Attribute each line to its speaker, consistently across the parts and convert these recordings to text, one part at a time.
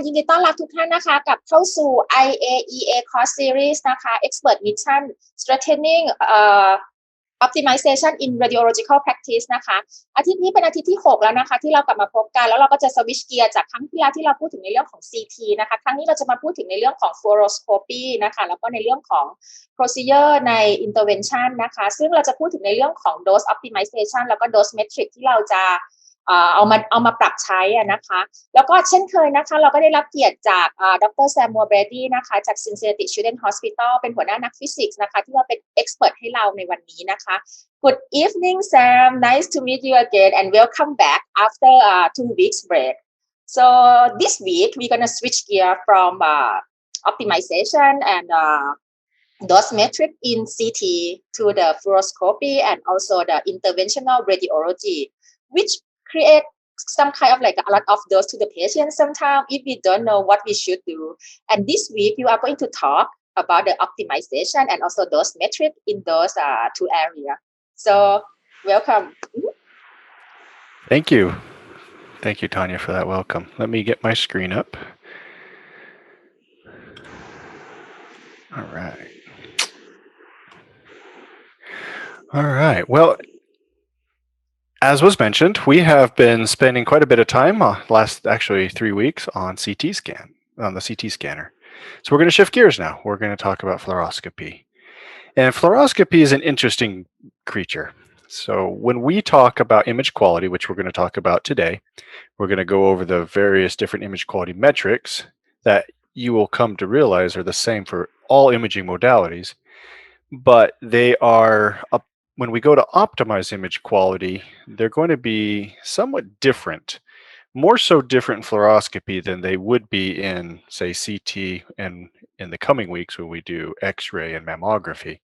Speaker 1: ยินดีต้อนรับทุกท่านนะคะกลับเข้าสู่ IAEA Course Series นะคะ Expert Mission Strengthening Optimization in Radiological Practice นะคะอาทิตย์นี้เป็นอาทิตย์ที่6แล้วนะคะที่เรากลับมาพบกันแล้วเราก็จะสวิชเกียร์จากครั้งที่แล้วที่เราพูดถึงในเรื่องของ CT นะคะครั้งนี้เราจะมาพูดถึงในเรื่องของ Fluoroscopy นะคะแล้วก็ในเรื่องของ Procedure ใน Intervention นะคะซึ่งเราจะพูดถึงในเรื่องของ Dose Optimization แล้วก็ Dose Metric ที่เราจะเอามาปรับใช้นะคะแล้วก็เช่นเคยนะคะเราก็ได้รับเกียรติจากดร. L Brady นะคะจาก Cincinnati Children's Hospital เป็นหัวหน้านักฟิสิกส์นะคะที่มาเป็น expert ให้เราในวันนี้นะคะ Good evening Sam, nice to meet you again and welcome back after 2 weeks break. So this week we're gonna switch gear from optimization and dose metric in CT to the fluoroscopy and also the interventional radiology, which create some kind of like a lot of dose to the patient sometimes if we don't know what we should do. And this week you are going to talk about the optimization and also dose metric in those two areas. So welcome.
Speaker 2: Thank you. Thank you, Tanya, for that welcome. Let me get my screen up. All right. All right. Well, as was mentioned, we have been spending quite a bit of time, last actually 3 weeks, on the CT scanner. So we're going to shift gears now. We're going to talk about fluoroscopy. And fluoroscopy is an interesting creature. So when we talk about image quality, which we're going to talk about today, we're going to go over the various different image quality metrics that you will come to realize are the same for all imaging modalities, but they are when we go to optimize image quality, they're going to be somewhat different, more so different in fluoroscopy than they would be in, say, CT and in the coming weeks when we do X-ray and mammography.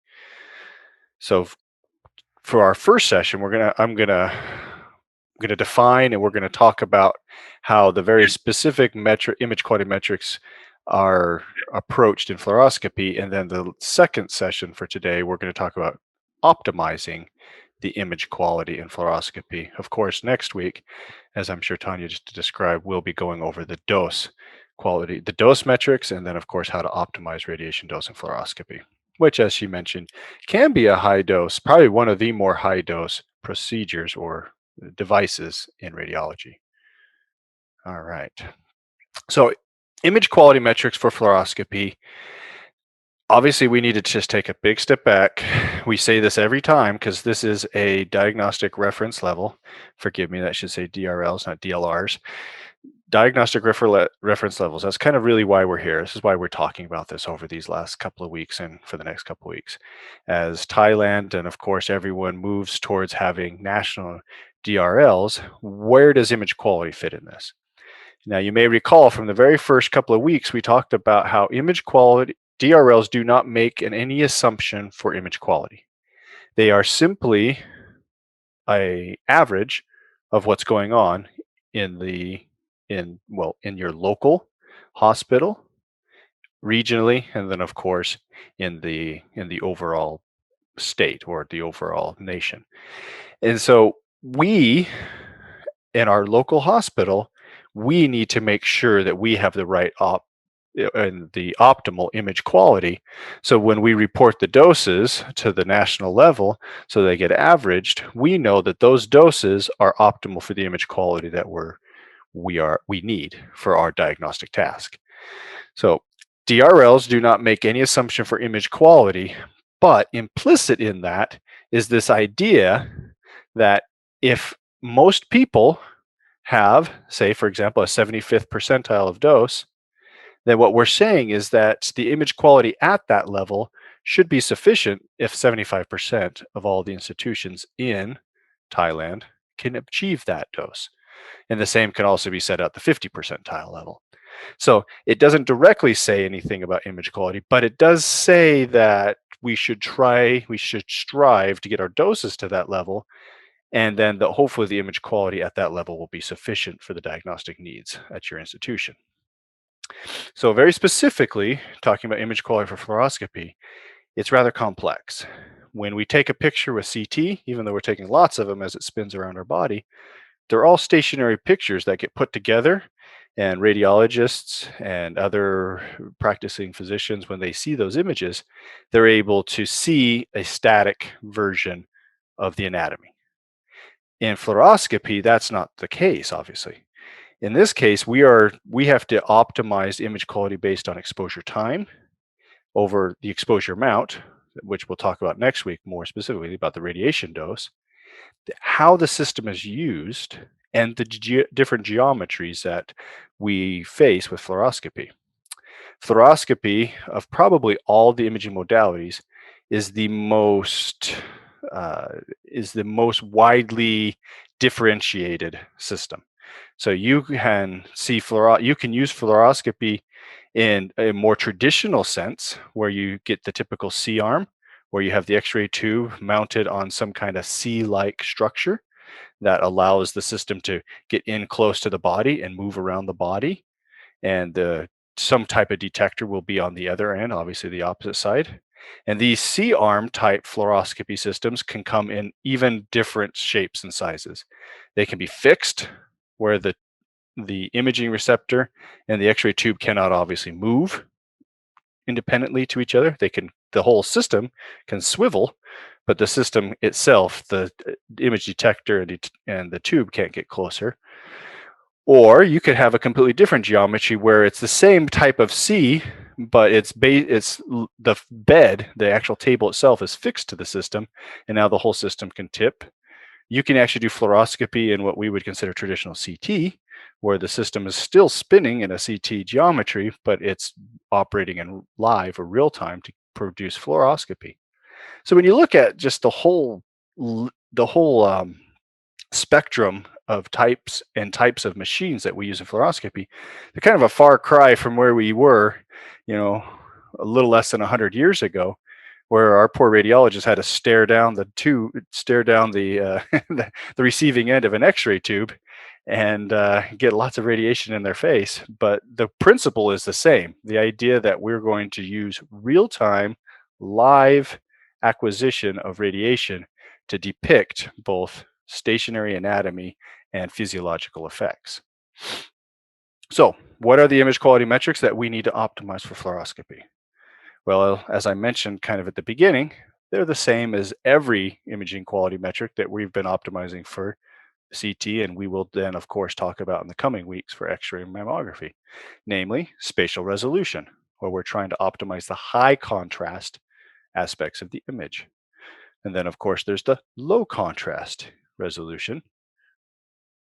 Speaker 2: So for our first session, I'm gonna define and we're going to talk about how the very specific image quality metrics are approached in fluoroscopy, and then the second session for today, we're going to talk about optimizing the image quality in fluoroscopy. Of course, next week, as I'm sure Tanya just described, we'll be going over the dose quality, the dose metrics, and then of course how to optimize radiation dose in fluoroscopy, which, as she mentioned, can be a high dose, probably one of the more high dose procedures or devices in radiology. All right. So image quality metrics for fluoroscopy. Obviously, we need to just take a big step back. We say this every time because this is a diagnostic reference level. Forgive me, that should say DRLs, not DLRs. Diagnostic reference levels. That's kind of really why we're here. This is why we're talking about this over these last couple of weeks and for the next couple of weeks. As Thailand and, of course, everyone moves towards having national DRLs, where does image quality fit in this? Now, you may recall from the very first couple of weeks, we talked about how image quality, DRLs do not make any assumption for image quality. They are simply an average of what's going on in your local hospital, regionally, and then of course in the overall state or the overall nation. And so we, in our local hospital, we need to make sure that we have the right and the optimal image quality. So when we report the doses to the national level, so they get averaged, we know that those doses are optimal for the image quality that we need for our diagnostic task. So DRLs do not make any assumption for image quality, but implicit in that is this idea that if most people have, say, for example, a 75th percentile of dose, then what we're saying is that the image quality at that level should be sufficient if 75% of all the institutions in Thailand can achieve that dose. And the same can also be said at the 50 percentile level. So it doesn't directly say anything about image quality, but it does say that we should strive to get our doses to that level, and then hopefully the image quality at that level will be sufficient for the diagnostic needs at your institution. So very specifically, talking about image quality for fluoroscopy, it's rather complex. When we take a picture with CT, even though we're taking lots of them as it spins around our body, they're all stationary pictures that get put together And radiologists and other practicing physicians, when they see those images, they're able to see a static version of the anatomy. In fluoroscopy, that's not the case, obviously. In this case, we have to optimize image quality based on exposure time over the exposure amount, which we'll talk about next week more specifically about the radiation dose, how the system is used, and the different geometries that we face with fluoroscopy. Fluoroscopy, of probably all the imaging modalities, is the most widely differentiated system. So you can use fluoroscopy in a more traditional sense, where you get the typical C-arm, where you have the X-ray tube mounted on some kind of C-like structure that allows the system to get in close to the body and move around the body. And some type of detector will be on the other end, obviously the opposite side. And these C-arm type fluoroscopy systems can come in even different shapes and sizes. They can be fixed, where the imaging receptor and the X-ray tube cannot obviously move independently to each other. The whole system can swivel, but the system itself, the image detector and the tube, can't get closer. Or you could have a completely different geometry where it's the same type of C, but it's the bed, the actual table itself, is fixed to the system, and now the whole system can tip. You can actually do fluoroscopy in what we would consider traditional CT, where the system is still spinning in a CT geometry, but it's operating in live or real time to produce fluoroscopy. So when you look at just the whole spectrum of types of machines that we use in fluoroscopy, they're kind of a far cry from where we were, a little less than 100 years ago, where our poor radiologists had to stare down the the receiving end of an X-ray tube and get lots of radiation in their face. But the principle is the same. The idea that we're going to use real-time, live acquisition of radiation to depict both stationary anatomy and physiological effects. So, what are the image quality metrics that we need to optimize for fluoroscopy? Well, as I mentioned kind of at the beginning, they're the same as every imaging quality metric that we've been optimizing for CT, and we will then, of course, talk about in the coming weeks for X-ray and mammography, namely spatial resolution, where we're trying to optimize the high contrast aspects of the image. And then, of course, there's the low contrast resolution,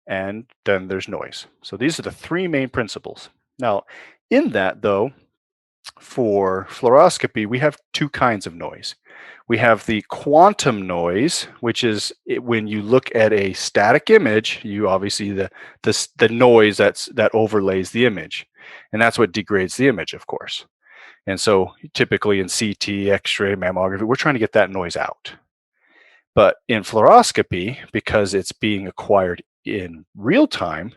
Speaker 2: and then there's noise. So these are the three main principles. Now, in that, though, for fluoroscopy, we have two kinds of noise. We have the quantum noise, which is when you look at a static image, you obviously the noise that overlays the image, and that's what degrades the image, of course. And so typically in CT, X-ray, mammography, we're trying to get that noise out. But in fluoroscopy, because it's being acquired in real time,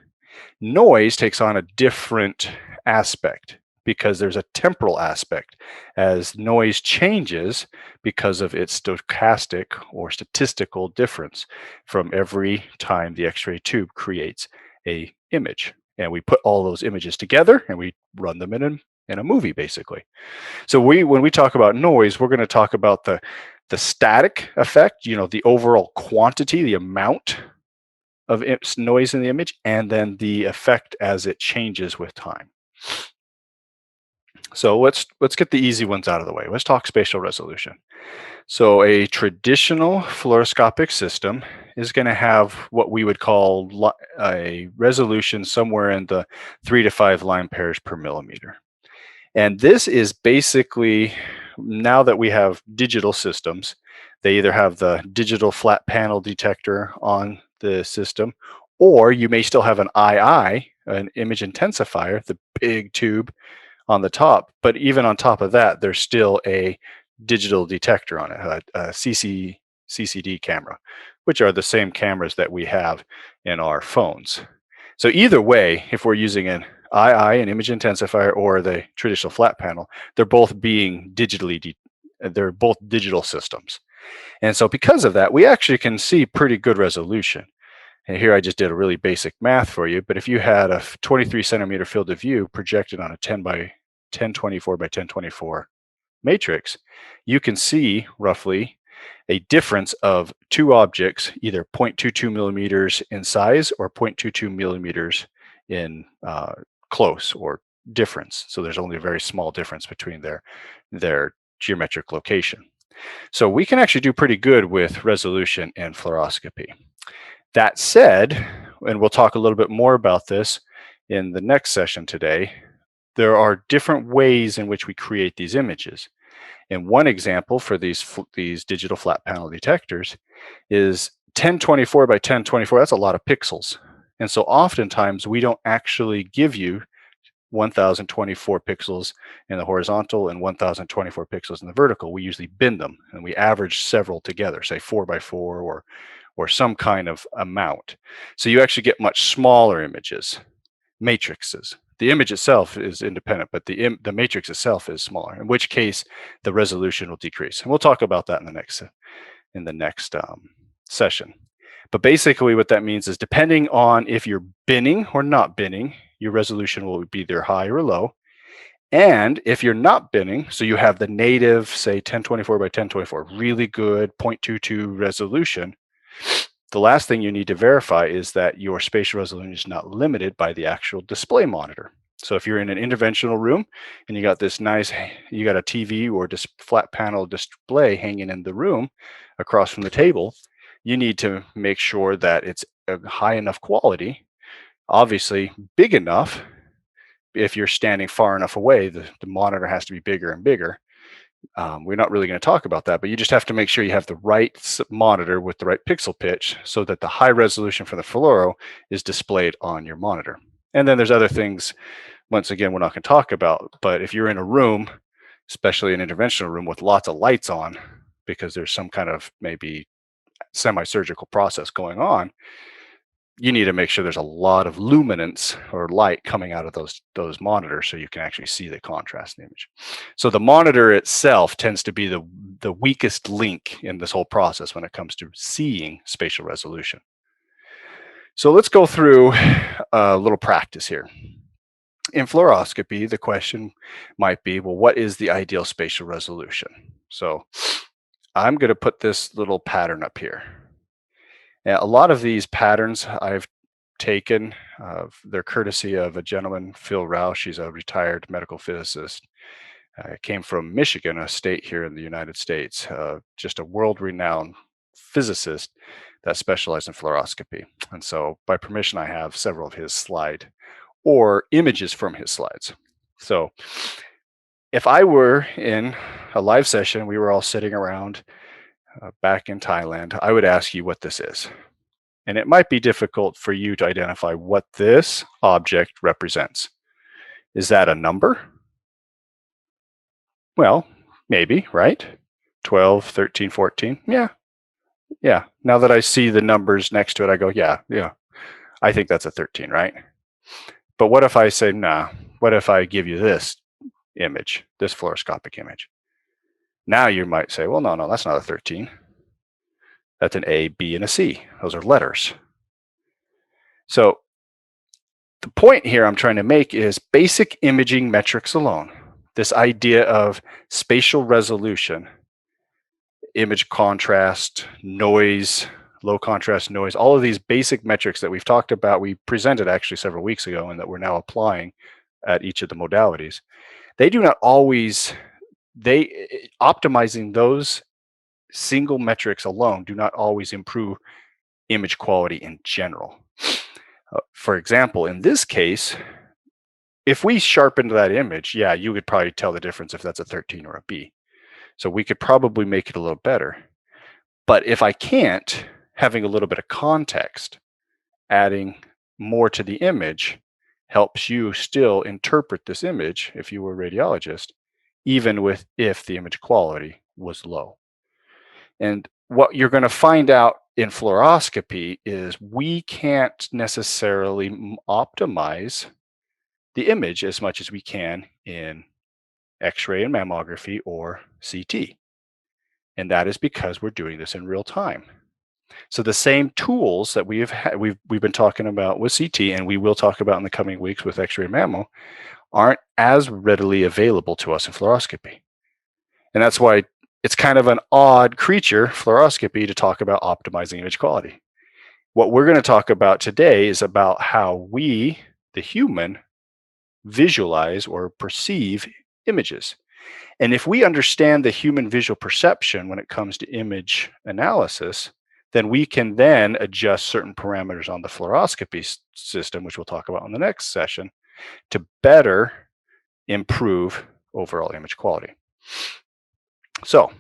Speaker 2: noise takes on a different aspect, because there's a temporal aspect as noise changes because of its stochastic or statistical difference from every time the X-ray tube creates a image. And we put all those images together and we run them in a movie, basically. So when we talk about noise, we're going to talk about the static effect, the overall quantity, the amount of noise in the image, and then the effect as it changes with time. So let's get the easy ones out of the way. Let's talk spatial resolution. So a traditional fluoroscopic system is going to have what we would call a resolution somewhere in the 3 to 5 line pairs per millimeter. And this is basically, now that we have digital systems, they either have the digital flat panel detector on the system, or you may still have an II, an image intensifier, the big tube on the top. But even on top of that, there's still a digital detector on it, a CCD camera, which are the same cameras that we have in our phones. So either way, if we're using an II, an image intensifier, or the traditional flat panel, they're both being they're both digital systems. And so because of that, we actually can see pretty good resolution. And here I just did a really basic math for you, but if you had a 23 centimeter field of view projected on a 10 by 1024 by 1024 matrix, you can see roughly a difference of two objects, either 0.22 millimeters in size or 0.22 millimeters in close or difference. So there's only a very small difference between their geometric location. So we can actually do pretty good with resolution in fluoroscopy. That said, and we'll talk a little bit more about this in the next session today, there are different ways in which we create these images. And one example for these digital flat panel detectors is 1024 by 1024. That's a lot of pixels. And so oftentimes we don't actually give you 1024 pixels in the horizontal and 1024 pixels in the vertical. We usually bin them and we average several together, say 4 by 4 or some kind of amount. So you actually get much smaller images, matrices. The image itself is independent, but the matrix itself is smaller, in which case the resolution will decrease. And we'll talk about that in the next session. But basically what that means is depending on if you're binning or not binning, your resolution will be either high or low. And if you're not binning, so you have the native, say 1024 by 1024, really good 0.22 resolution, the last thing you need to verify is that your spatial resolution is not limited by the actual display monitor. So if you're in an interventional room and you got a TV or flat panel display hanging in the room across from the table, you need to make sure that it's a high enough quality, obviously big enough. If you're standing far enough away, the monitor has to be bigger and bigger. We're not really going to talk about that, but you just have to make sure you have the right monitor with the right pixel pitch so that the high resolution for the Fluoro is displayed on your monitor. And then there's other things, once again, we're not going to talk about, but if you're in a room, especially an interventional room with lots of lights on, because there's some kind of maybe semi-surgical process going on, you need to make sure there's a lot of luminance or light coming out of those monitors so you can actually see the contrast in the image. So the monitor itself tends to be the weakest link in this whole process when it comes to seeing spatial resolution. So let's go through a little practice here. In fluoroscopy, the question might be, well, what is the ideal spatial resolution? So I'm going to put this little pattern up here. Now, a lot of these patterns I've taken, they're courtesy of a gentleman, Phil Roush. He's a retired medical physicist. Came from Michigan, a state here in the United States, just a world-renowned physicist that specialized in fluoroscopy. And so by permission, I have several of his slide or images from his slides. So if I were in a live session, we were all sitting around back in Thailand, I would ask you what this is. And it might be difficult for you to identify what this object represents. Is that a number? Well, maybe, right? 12, 13, 14. Yeah. Now that I see the numbers next to it, I go, yeah, I think that's a 13, right? But what if I say, nah, what if I give you this image, this fluoroscopic image? Now you might say, well, no, that's not a 13. That's an A, B, and a C. Those are letters. So the point here I'm trying to make is basic imaging metrics alone. This idea of spatial resolution, image contrast, noise, low contrast noise, all of these basic metrics that we've talked about, we presented actually several weeks ago and that we're now applying at each of the modalities. They do not always, optimizing those single metrics alone do not always improve image quality in general. For example, in this case, if we sharpened that image, yeah, you could probably tell the difference if that's a 13 or a B. So we could probably make it a little better. But if I can't, having a little bit of context, adding more to the image helps you still interpret this image if you were a radiologist, even if the image quality was low. And what you're going to find out in fluoroscopy is we can't necessarily optimize the image as much as we can in X-ray and mammography or CT. And that is because we're doing this in real time. So the same tools that we've been talking about with CT, and we will talk about in the coming weeks with X-ray mammo, aren't as readily available to us in fluoroscopy. And that's why it's kind of an odd creature, fluoroscopy, to talk about optimizing image quality. What we're going to talk about today is about how we, the human, visualize or perceive images. And if we understand the human visual perception when it comes to image analysis, then we can then adjust certain parameters on the fluoroscopy system, which we'll talk about in the next session, to better improve overall image quality. So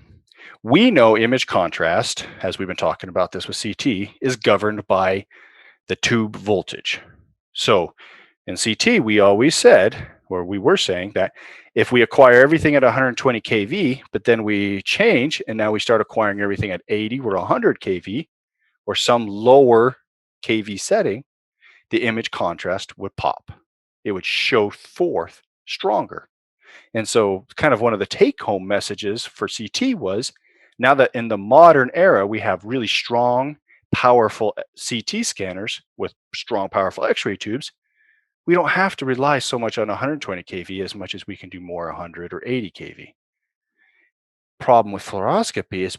Speaker 2: we know image contrast, as we've been talking about this with CT, is governed by the tube voltage. So in CT, we always said, or we were saying, that if we acquire everything at 120 kV, but then we change and now we start acquiring everything at 80 or 100 kV, or some lower kV setting, the image contrast would pop. It would show forth stronger. And so kind of one of the take-home messages for CT was, now that in the modern era, we have really strong, powerful CT scanners with strong, powerful X-ray tubes, we don't have to rely so much on 120 kV as much as we can do more 100 or 80 kV. Problem with fluoroscopy is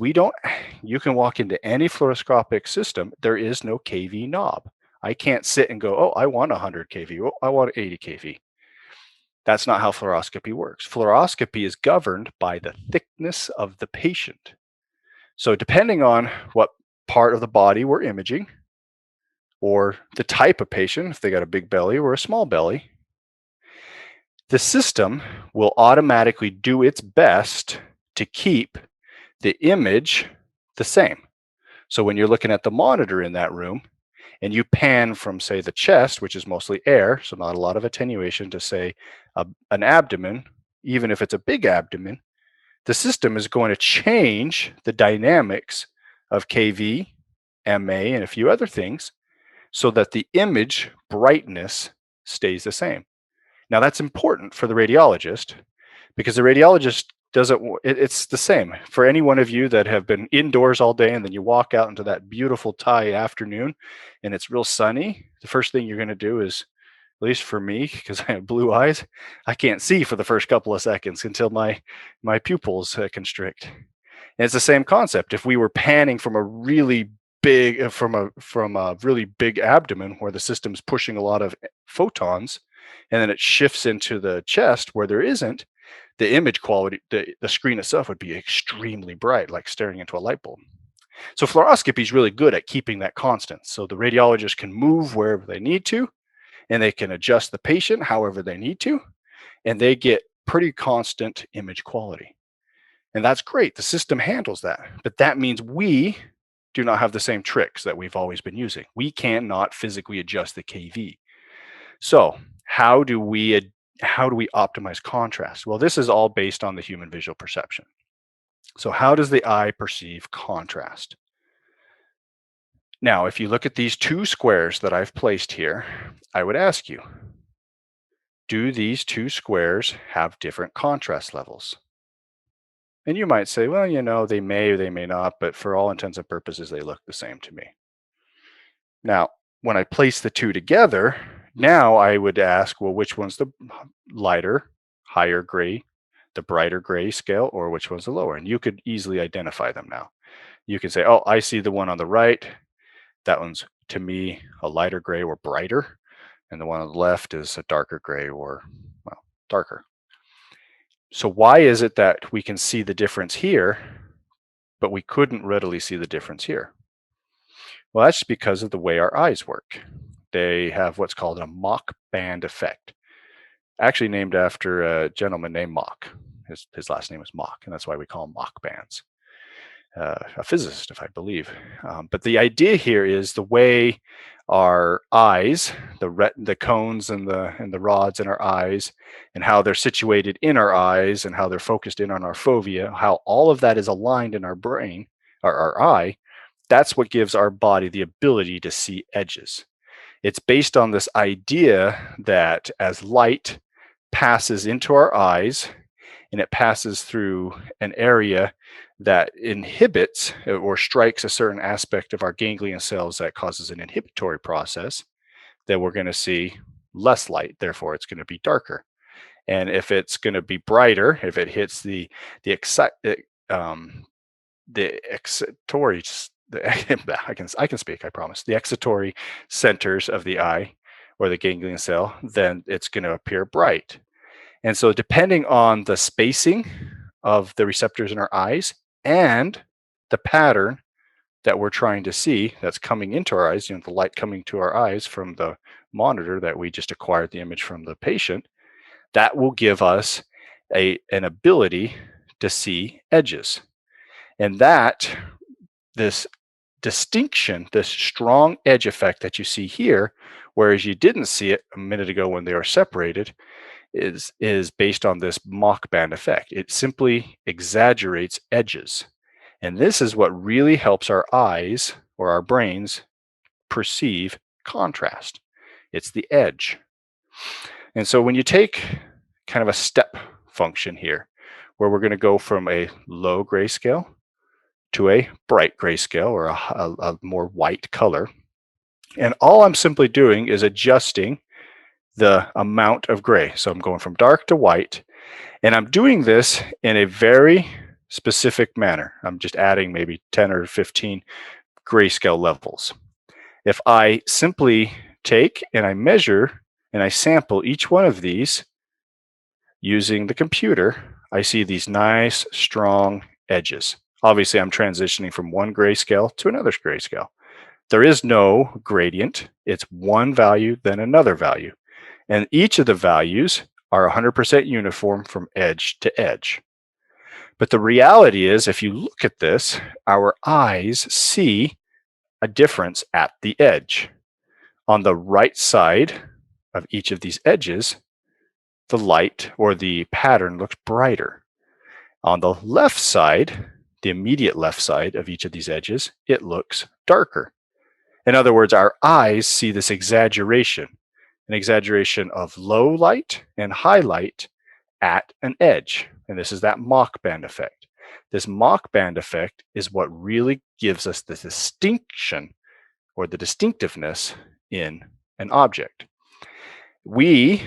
Speaker 2: you can walk into any fluoroscopic system, there is no kV knob. I can't sit and go, oh, I want 100 kV, oh, I want 80 kV. That's not how fluoroscopy works. Fluoroscopy is governed by the thickness of the patient. So depending on what part of the body we're imaging, or the type of patient, if they got a big belly or a small belly, the system will automatically do its best to keep the image the same. So when you're looking at the monitor in that room and you pan from, say, the chest, which is mostly air, so not a lot of attenuation, to, say, an abdomen, even if it's a big abdomen, the system is going to change the dynamics of KV, MA, and a few other things so that the image brightness stays the same. Now that's important for the radiologist, because the radiologist it's the same for any one of you that have been indoors all day and then you walk out into that beautiful Thai afternoon and it's real sunny. The first thing you're going to do is, at least for me, because I have blue eyes, I can't see for the first couple of seconds until my pupils constrict. And it's the same concept. If we were panning from a really big from a really big abdomen where the system's pushing a lot of photons, and then it shifts into the chest where there isn't, the image quality, the screen itself would be extremely bright, like staring into a light bulb. So fluoroscopy is really good at keeping that constant. So the radiologist can move wherever they need to, and they can adjust the patient however they need to, and they get pretty constant image quality. And that's great. The system handles that. But that means we do not have the same tricks that we've always been using. We cannot physically adjust the KV. So how do we optimize contrast? Well, this is all based on the human visual perception. So how does the eye perceive contrast? Now, if you look at these two squares that I've placed here, I would ask you, do these two squares have different contrast levels? And you might say, well, they may or they may not, but for all intents and purposes, they look the same to me. Now, when I place the two together, now I would ask, well, which one's the lighter, higher gray, the brighter gray scale, or which one's the lower? And you could easily identify them now. You can say, oh, I see the one on the right. That one's, to me, a lighter gray or brighter. And the one on the left is a darker gray or, well, darker. So why is it that we can see the difference here, but we couldn't readily see the difference here? Well, that's because of the way our eyes work. They have what's called a Mach band effect, actually named after a gentleman named Mach. His last name is Mach, and that's why we call them Mach bands. A physicist, if I believe. But the idea here is the way our eyes, the cones and the rods in our eyes, and how they're situated in our eyes, and how they're focused in on our fovea, how all of that is aligned in our brain, or our eye, that's what gives our body the ability to see edges. It's based on this idea that as light passes into our eyes and it passes through an area that inhibits or strikes a certain aspect of our ganglion cells that causes an inhibitory process, then we're going to see less light. Therefore, it's going to be darker. And if it's going to be brighter, if it hits the excitatory, I can speak, I promise. The excitatory centers of the eye or the ganglion cell, then it's going to appear bright. And so depending on the spacing of the receptors in our eyes and the pattern that we're trying to see that's coming into our eyes, the light coming to our eyes from the monitor that we just acquired the image from the patient, that will give us an ability to see edges. And this distinction, this strong edge effect that you see here, whereas you didn't see it a minute ago when they were separated, is based on this Mach band effect. It simply exaggerates edges. And this is what really helps our eyes or our brains perceive contrast. It's the edge. And so when you take kind of a step function here, where we're going to go from a low grayscale to a bright grayscale or a more white color, and all I'm simply doing is adjusting the amount of gray. So I'm going from dark to white, and I'm doing this in a very specific manner. I'm just adding maybe 10 or 15 grayscale levels. If I simply take and I measure and I sample each one of these using the computer, I see these nice, strong edges. Obviously, I'm transitioning from one grayscale to another grayscale. There is no gradient. It's one value, then another value. And each of the values are 100% uniform from edge to edge. But the reality is, if you look at this, our eyes see a difference at the edge. On the right side of each of these edges, the light or the pattern looks brighter. On the left side, the immediate left side of each of these edges, it looks darker. In other words, our eyes see this exaggeration, an exaggeration of low light and high light at an edge. And this is that Mach band effect. This Mach band effect is what really gives us the distinction or the distinctiveness in an object. We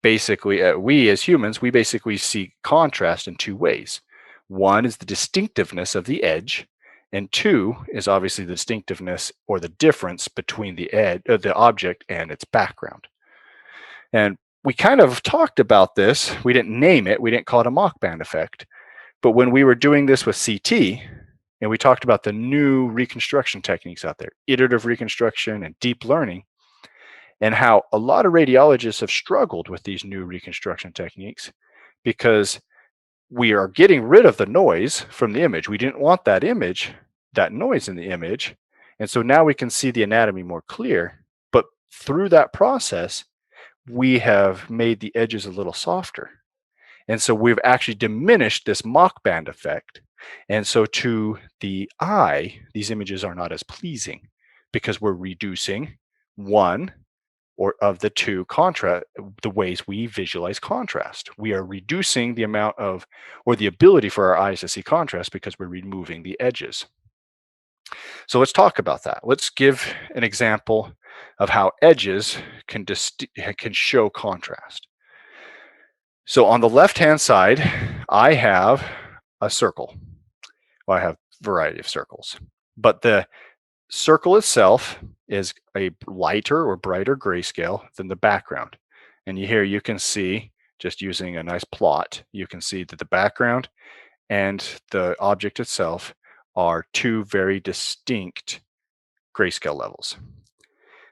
Speaker 2: as humans, we basically see contrast in two ways. One is the distinctiveness of the edge, and two is obviously the distinctiveness or the difference between the object and its background. And we kind of talked about this. We didn't name it. We didn't call it a Mach band effect. But when we were doing this with CT, and we talked about the new reconstruction techniques out there, iterative reconstruction and deep learning, and how a lot of radiologists have struggled with these new reconstruction techniques because we are getting rid of the noise from the image. We didn't want that noise in the image. And so now we can see the anatomy more clear. But through that process, we have made the edges a little softer. And so we've actually diminished this Mach band effect. And so to the eye, these images are not as pleasing because we're reducing one or of the two the ways we visualize contrast. We are reducing the amount of, or the ability for our eyes to see contrast because we're removing the edges. So let's talk about that. Let's give an example of how edges can show contrast. So on the left-hand side, I have a circle. Well, I have a variety of circles, but the circle itself is a lighter or brighter grayscale than the background. And here you can see, just using a nice plot, you can see that the background and the object itself are two very distinct grayscale levels.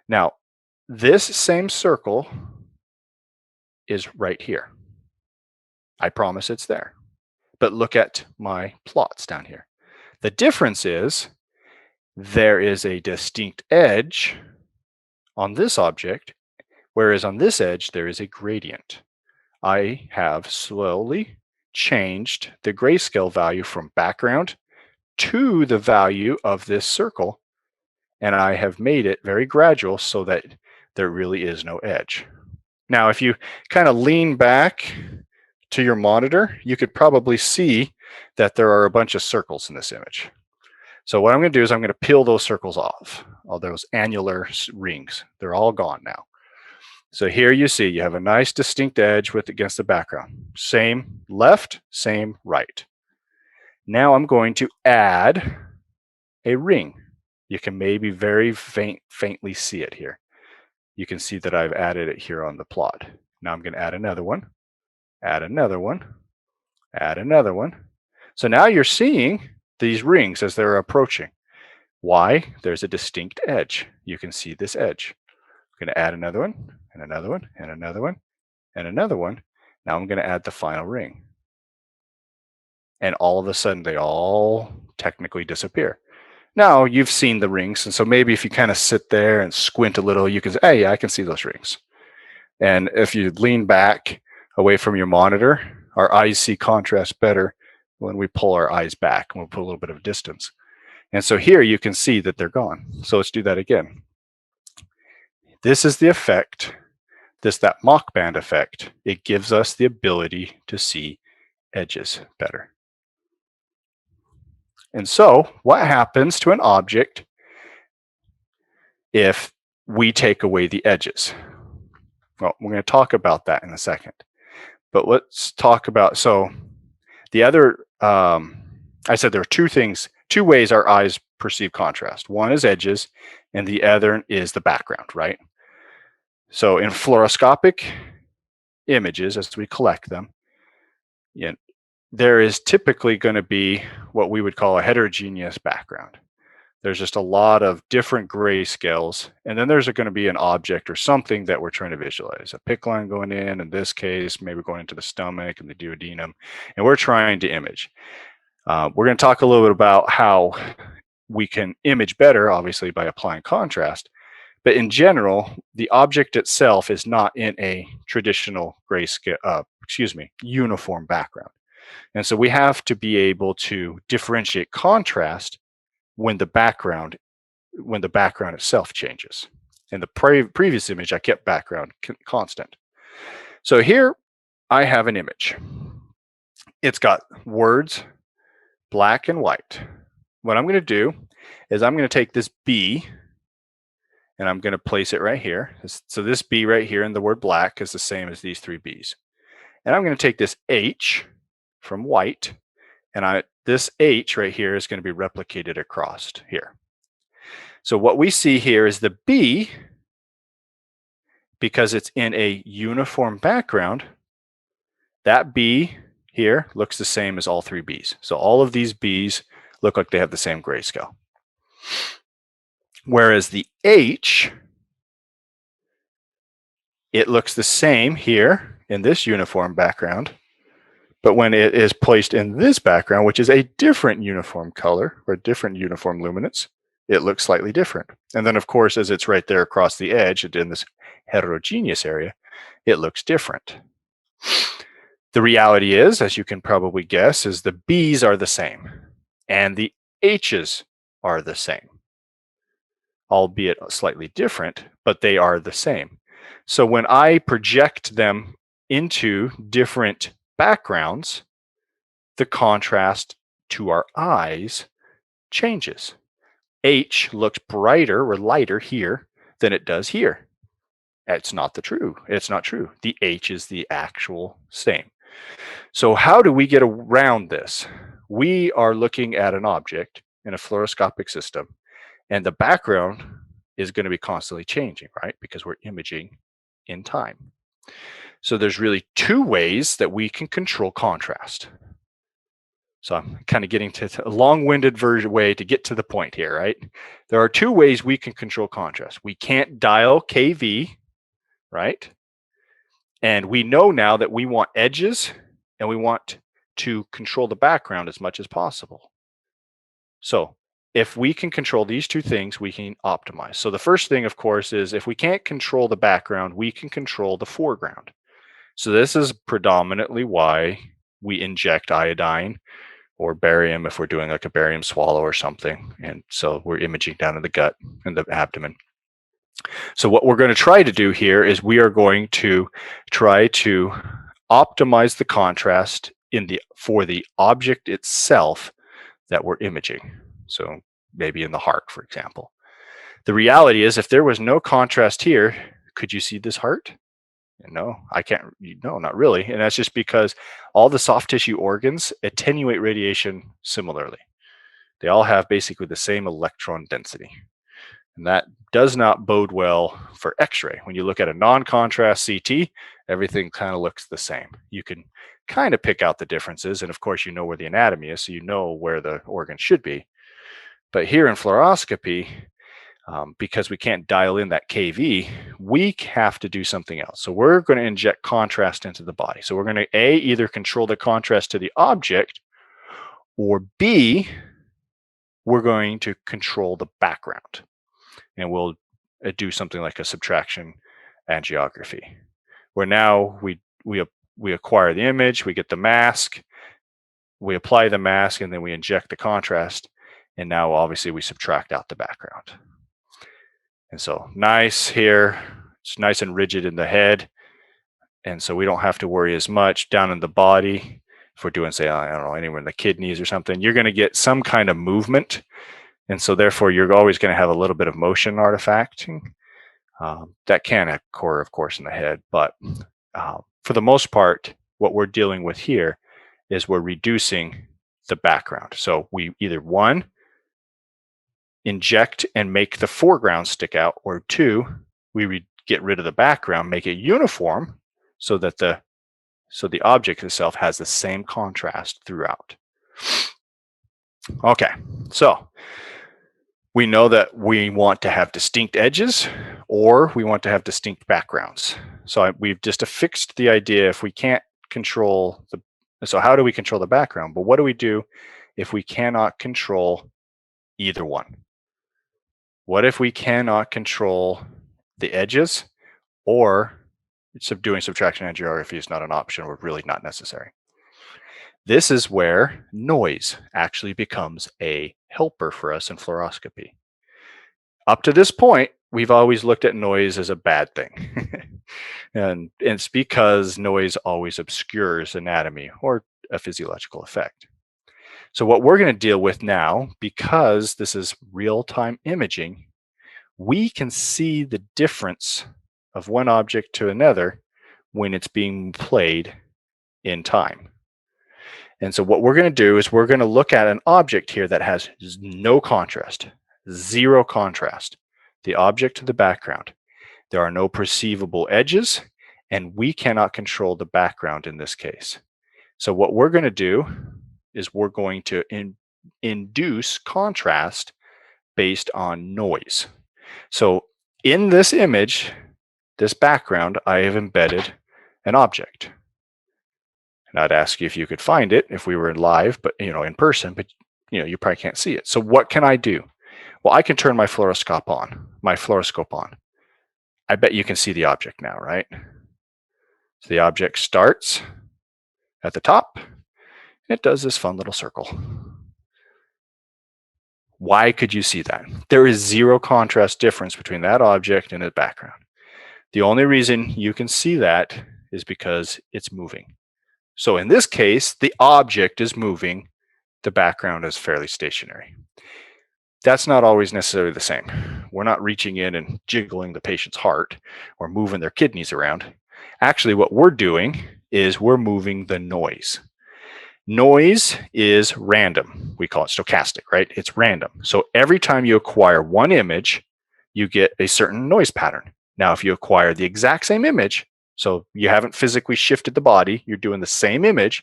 Speaker 2: Now, this same circle is right here. I promise it's there. But look at my plots down here. The difference is there is a distinct edge on this object, whereas on this edge, there is a gradient. I have slowly changed the grayscale value from background to the value of this circle, and I have made it very gradual so that there really is no edge. Now, if you kind of lean back to your monitor, you could probably see that there are a bunch of circles in this image. So what I'm going to do is I'm going to peel those circles off, all those annular rings. They're all gone now. So here you see you have a nice distinct edge against the background. Same left, same right. Now I'm going to add a ring. You can maybe very faintly see it here. You can see that I've added it here on the plot. Now I'm going to add another one, add another one, add another one. So now you're seeing these rings as they're approaching. Why? There's a distinct edge. You can see this edge. I'm going to add another one, and another one, and another one, and another one. Now I'm going to add the final ring. And all of a sudden, they all technically disappear. Now, you've seen the rings, and so maybe if you kind of sit there and squint a little, you can say, hey, yeah, I can see those rings. And if you lean back away from your monitor, our eyes see contrast better when we pull our eyes back and we'll put a little bit of distance. And so here you can see that they're gone. So let's do that again. This is the effect, that mock band effect. It gives us the ability to see edges better. And so what happens to an object if we take away the edges? Well, we're going to talk about that in a second. But let's talk about, so the other, I said there are two ways our eyes perceive contrast. One is edges, and the other is the background, right? So in fluoroscopic images, as we collect them, there is typically going to be what we would call a heterogeneous background. There's just a lot of different gray scales, and then there's going to be an object or something that we're trying to visualize. A PICC line going in this case, maybe going into the stomach and the duodenum, and we're trying to image. We're going to talk a little bit about how we can image better, obviously, by applying contrast. But in general, the object itself is not in a traditional grayscale, uniform background. And so we have to be able to differentiate contrast when the background itself changes. In the previous image, I kept background constant. So here I have an image. It's got words, black and white. What I'm going to do is I'm going to take this B and I'm going to place it right here. So this B right here in the word black is the same as these three B's. And I'm going to take this H from white, and this H right here is going to be replicated across here. So what we see here is the B, because it's in a uniform background, that B here looks the same as all three B's. So all of these B's look like they have the same grayscale. Whereas the H, it looks the same here in this uniform background, but when it is placed in this background, which is a different uniform color or different uniform luminance, it looks slightly different. And then, of course, as it's right there across the edge in this heterogeneous area, it looks different. The reality is, as you can probably guess, is the B's are the same and the H's are the same, albeit slightly different, but they are the same. So when I project them into different backgrounds, the contrast to our eyes changes. H looks brighter or lighter here than it does here. It's not true. The H is the actual same. So how do we get around this? We are looking at an object in a fluoroscopic system, and the background is going to be constantly changing, right? Because we're imaging in time. So there's really two ways that we can control contrast. So I'm kind of getting to a long-winded way to get to the point here, right? There are two ways we can control contrast. We can't dial KV, right? And we know now that we want edges and we want to control the background as much as possible. So if we can control these two things, we can optimize. So the first thing, of course, is if we can't control the background, we can control the foreground. So this is predominantly why we inject iodine or barium if we're doing like a barium swallow or something. And so we're imaging down in the gut and the abdomen. So what we're going to try to do here is we are going to try to optimize the contrast for the object itself that we're imaging. So maybe in the heart, for example. The reality is, if there was no contrast here, could you see this heart? No, I can't. No, not really. And that's just because all the soft tissue organs attenuate radiation similarly. They all have basically the same electron density. And that does not bode well for X-ray. When you look at a non-contrast CT, everything kind of looks the same. You can kind of pick out the differences. And of course, you know where the anatomy is, so you know where the organ should be. But here in fluoroscopy, because we can't dial in that KV, we have to do something else. So we're going to inject contrast into the body. So we're going to either control the contrast to the object, or B, we're going to control the background. And we'll do something like a subtraction angiography, where now we acquire the image, we get the mask, we apply the mask, and then we inject the contrast. And now obviously we subtract out the background. And so nice here, it's nice and rigid in the head. And so we don't have to worry as much down in the body. If we're doing, say, I don't know, anywhere in the kidneys or something, you're going to get some kind of movement. And so therefore, you're always going to have a little bit of motion artifacting. That can occur, of course, in the head. But for the most part, what we're dealing with here is we're reducing the background. So we either, one, inject and make the foreground stick out, or two, we get rid of the background, make it uniform so that the object itself has the same contrast throughout. Okay, so we know that we want to have distinct edges, or we want to have distinct backgrounds. So we've just affixed the idea, if we can't control so how do we control the background? But what do we do if we cannot control either one? What if we cannot control the edges, or doing subtraction angiography is not an option, or really not necessary? This is where noise actually becomes a helper for us in fluoroscopy. Up to this point, we've always looked at noise as a bad thing. And it's because noise always obscures anatomy or a physiological effect. So what we're going to deal with now, because this is real-time imaging, we can see the difference of one object to another when it's being played in time. And so what we're going to do is we're going to look at an object here that has no contrast, zero contrast, the object to the background. There are no perceivable edges, and we cannot control the background in this case. So what we're going to do is we're going to induce contrast based on noise. So in this image, this background, I have embedded an object. And I'd ask you if you could find it if we were live, but in person, but you probably can't see it. So what can I do? Well, I can turn my fluoroscope on. I bet you can see the object now, right? So the object starts at the top, and it does this fun little circle. Why could you see that? There is zero contrast difference between that object and its background. The only reason you can see that is because it's moving. So in this case, the object is moving, the background is fairly stationary. That's not always necessarily the same. We're not reaching in and jiggling the patient's heart or moving their kidneys around. Actually, what we're doing is we're moving the noise. Noise is random. We call it stochastic, right? It's random. So every time you acquire one image, you get a certain noise pattern. Now, if you acquire the exact same image, so you haven't physically shifted the body, you're doing the same image,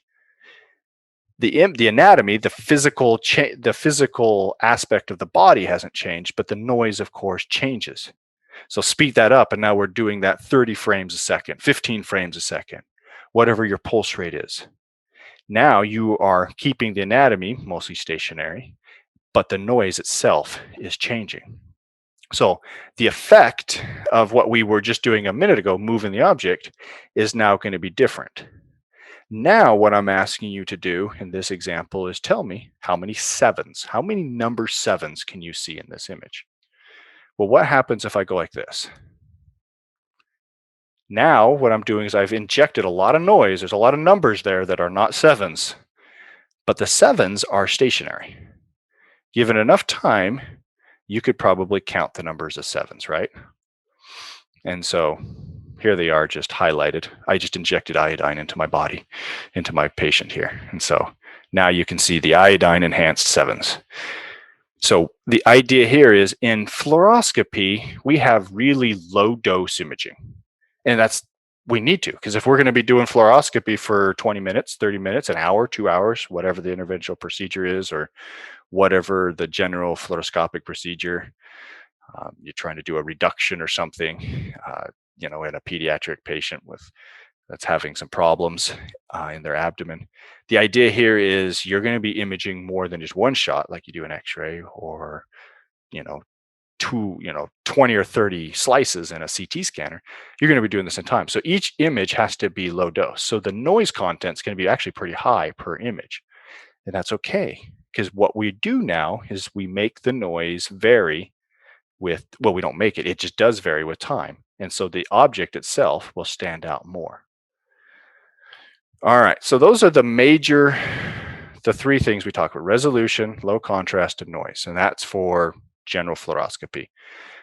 Speaker 2: the anatomy, the physical aspect of the body hasn't changed, but the noise, of course, changes. So speed that up, and now we're doing that 30 frames a second, 15 frames a second, whatever your pulse rate is. Now you are keeping the anatomy mostly stationary, but the noise itself is changing. So the effect of what we were just doing a minute ago, moving the object, is now going to be different. Now what I'm asking you to do in this example is tell me how many number sevens can you see in this image? Well, what happens if I go like this? Now what I'm doing is I've injected a lot of noise. There's a lot of numbers there that are not sevens, but the sevens are stationary. Given enough time, you could probably count the numbers as sevens, right? And so here they are just highlighted. I just injected iodine into my body, into my patient here. And so now you can see the iodine enhanced sevens. So the idea here is in fluoroscopy, we have really low dose imaging. And we need to, because if we're going to be doing fluoroscopy for 20 minutes, 30 minutes, an hour, 2 hours, whatever the interventional procedure is, or whatever the general fluoroscopic procedure, you're trying to do a reduction or something, in a pediatric patient that's having some problems in their abdomen. The idea here is you're going to be imaging more than just one shot, like you do an X-ray, or 20 or 30 slices in a CT scanner. You're going to be doing this in time. So each image has to be low dose. So the noise content is going to be actually pretty high per image. And that's okay, because what we do now is we make the noise vary we don't make it just does vary with time. And so the object itself will stand out more. All right, so those are the three things we talk about: resolution, low contrast, and noise. And that's for general fluoroscopy.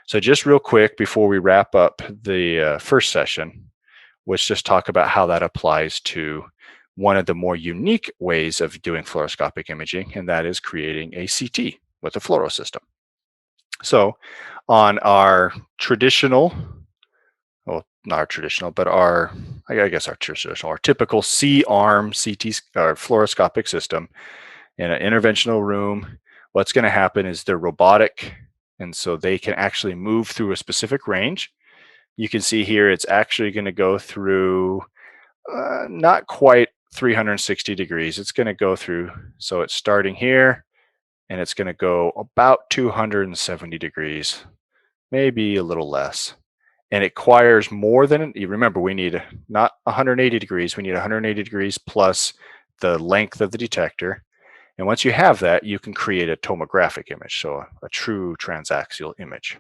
Speaker 2: So just real quick before we wrap up the first session, let's just talk about how that applies to one of the more unique ways of doing fluoroscopic imaging, and that is creating a CT with a fluoro system. So on our traditional, well, not our traditional, but our typical C-arm CT or fluoroscopic system in an interventional room, what's going to happen is they're robotic, and so they can actually move through a specific range. You can see here it's actually going to go through not quite 360 degrees. It's going to go through, so it's starting here, and it's going to go about 270 degrees, maybe a little less. And it requires more than, you remember, we need not 180 degrees, we need 180 degrees plus the length of the detector. And once you have that, you can create a tomographic image, so a true transaxial image.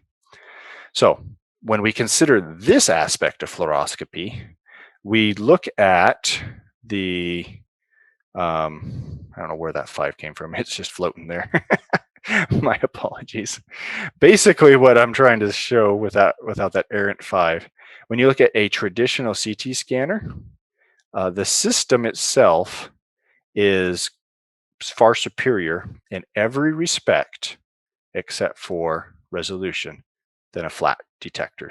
Speaker 2: So when we consider this aspect of fluoroscopy, we look at the, I don't know where that 5 came from. It's just floating there. My apologies. Basically, what I'm trying to show without that errant 5, when you look at a traditional CT scanner, the system itself is far superior in every respect except for resolution than a flat detector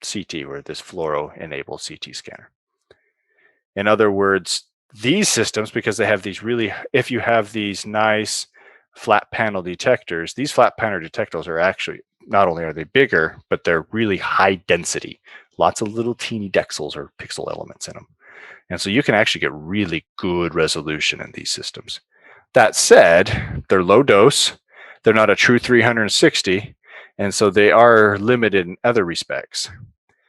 Speaker 2: CT, or this fluoro-enabled CT scanner. In other words, these systems, because they have these if you have these nice flat panel detectors, these flat panel detectors are actually, not only are they bigger, but they're really high density. Lots of little teeny dexels or pixel elements in them. And so you can actually get really good resolution in these systems. That said, they're low dose. They're not a true 360. And so they are limited in other respects.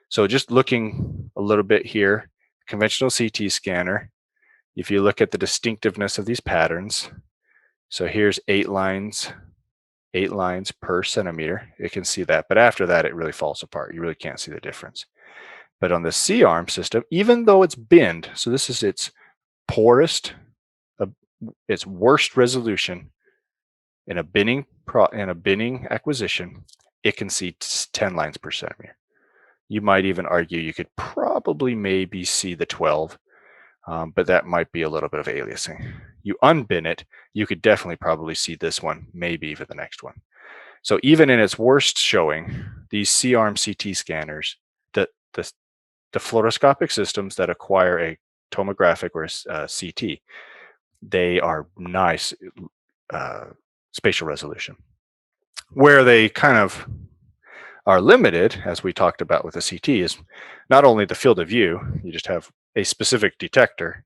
Speaker 2: So just looking a little bit here, conventional CT scanner, if you look at the distinctiveness of these patterns, so here's 8 lines per centimeter. You can see that, but after that, it really falls apart. You really can't see the difference. But on the C-arm system, even though it's binned, so this is its poorest, its worst resolution in a binning acquisition, it can see 10 lines per centimeter. You might even argue you could probably maybe see the 12, but that might be a little bit of aliasing. You unbin it, you could definitely probably see this one, maybe even the next one. So even in its worst showing, these C-arm CT scanners, the fluoroscopic systems that acquire a tomographic or a CT, they are nice spatial resolution. Where they kind of are limited, as we talked about with the CT, is not only the field of view, you just have a specific detector.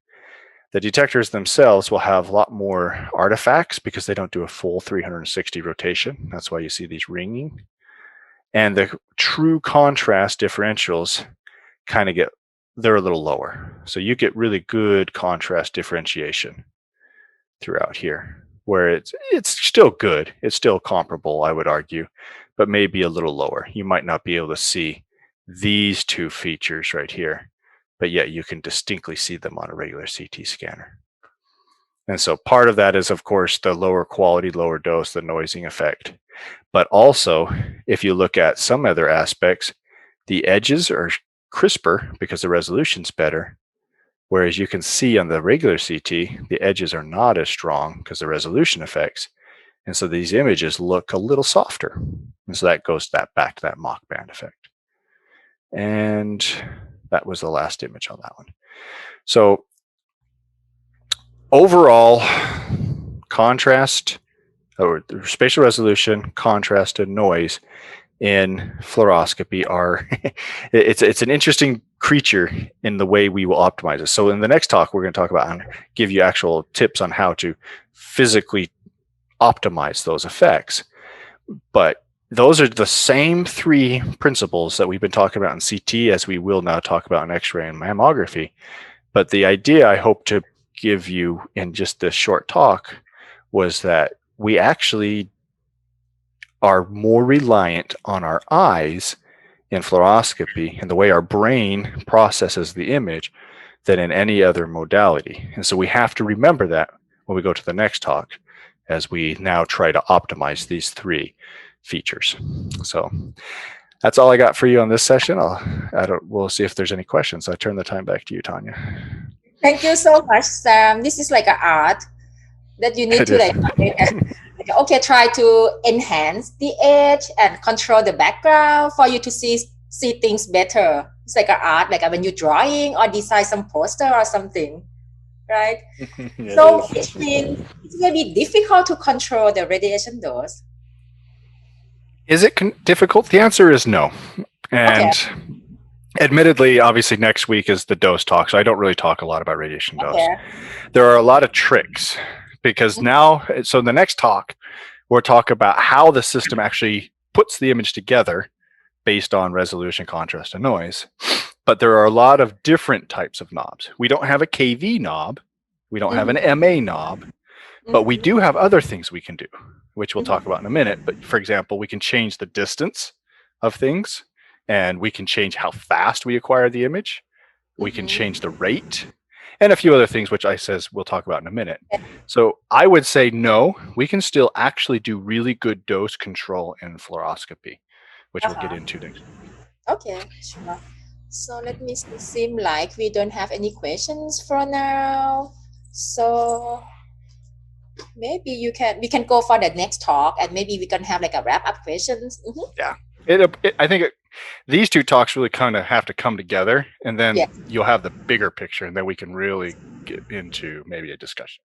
Speaker 2: The detectors themselves will have a lot more artifacts because they don't do a full 360 rotation. That's why you see these ringing. And the true contrast differentials they're a little lower. So you get really good contrast differentiation throughout here, where it's still good. It's still comparable, I would argue, but maybe a little lower. You might not be able to see these two features right here, but yet you can distinctly see them on a regular CT scanner. And so part of that is, of course, the lower quality, lower dose, the noising effect. But also, if you look at some other aspects, the edges are crisper because the resolution's better. Whereas you can see on the regular CT, the edges are not as strong because the resolution effects. And so these images look a little softer. And so that goes back to that mock band effect. And that was the last image on that one. So overall, contrast or spatial resolution, contrast, and noise in fluoroscopy are it's an interesting creature in the way we will optimize it. So in the next talk, we're going to talk about and give you actual tips on how to physically optimize those effects. But those are the same three principles that we've been talking about in CT as we will now talk about in X-ray and mammography. But the idea I hope to give you in just this short talk was that we actually are more reliant on our eyes in fluoroscopy and the way our brain processes the image than in any other modality. And so we have to remember that when we go to the next talk, as we now try to optimize these three features. So that's all I got for you on this session. We'll see if there's any questions. I turn the time back to you, Tanya.
Speaker 1: Thank you so much, Sam. This is like an art that you need to okay, try to enhance the edge and control the background for you to see things better. It's like an art, like when you're drawing or design some poster or something, right? So which means it's going to be difficult to control the radiation dose.
Speaker 2: Is it difficult? The answer is no. And admittedly, obviously next week is the dose talk, so I don't really talk a lot about radiation dose. There are a lot of tricks because now, so the next talk, we'll talk about how the system actually puts the image together based on resolution, contrast, and noise. But there are a lot of different types of knobs. We don't have a KV knob. We don't have an MA knob, but we do have other things we can do, which we'll talk about in a minute. But for example, we can change the distance of things, and we can change how fast we acquire the image. We can change the rate, and a few other things, which we'll talk about in a minute. So I would say no, we can still actually do really good dose control in fluoroscopy, which we'll get into next.
Speaker 1: Okay, sure. So let me see. Seem like we don't have any questions for now. So maybe we can go for the next talk, and maybe we can have like a wrap up questions.
Speaker 2: Yeah, I think these two talks really kind of have to come together, and then you'll have the bigger picture, and then we can really get into maybe a discussion.